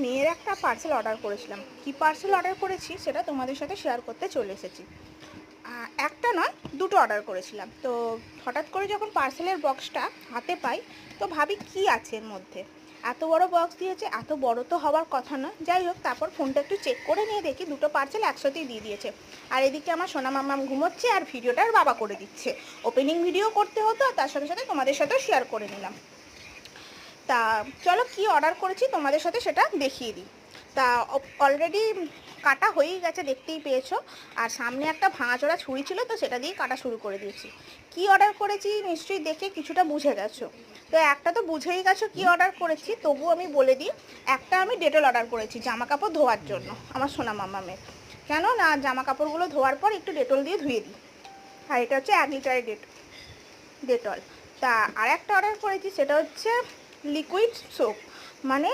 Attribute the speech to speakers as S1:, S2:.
S1: মেয়ের একটা parcel order করেছিলাম। কি পার্সেল অর্ডার করেছি সেটা তোমাদের সাথে শেয়ার করতে চলে এসেছি। একটা নয়, দুটো অর্ডার করেছিলাম। তো হঠাৎ করে যখন পার্সেলের বক্সটা হাতে পাই, তো ভাবি কি আছে এর মধ্যে। এত বড় বক্স দিয়েছে, এত বড় তো হওয়ার কথা নয়। যাই হোক, তারপর ফোনটা একটু চেক করে নিয়ে দেখি দুটো পার্সেল একসাথেই দিয়ে দিয়েছে। আর এদিকে আমার সোনা মাম্মাম ঘুমোচ্ছে, আর ভিডিওটার বাবা করে দিচ্ছে। ওপেনিং ভিডিও করতে হতো, আর তার সাথে সাথে তোমাদের সাথেও শেয়ার করে নিলাম। তা চলো কি অর্ডার করেছি তোমাদের সাথে সেটা দেখিয়ে দিই। তা অলরেডি কাটা হয়েই গেছে, দেখতেই পেয়েছো। আর সামনে একটা ভাঙাচোরা ছুরি ছিল, তো সেটা দিয়ে কাটা শুরু করে দিয়েছি। কি অর্ডার করেছি নিশ্চয়ই দেখে কিছুটা বুঝে গেছো। তো একটা তো বুঝেই গেছো কি অর্ডার করেছি, তবু আমি বলে দিই। একটা আমি ডেটল অর্ডার করেছি জামা কাপড় ধোয়ার জন্য, আমার সোনা মাম্মামের। কেন না, জামা কাপড়গুলো ধোয়ার পর একটু ডেটল দিয়ে ধুয়ে দিই। আর এটা হচ্ছে 1 লিটারের ডেটল। তা আর একটা অর্ডার করেছি, সেটা হচ্ছে লিকুইড সোপ, মানে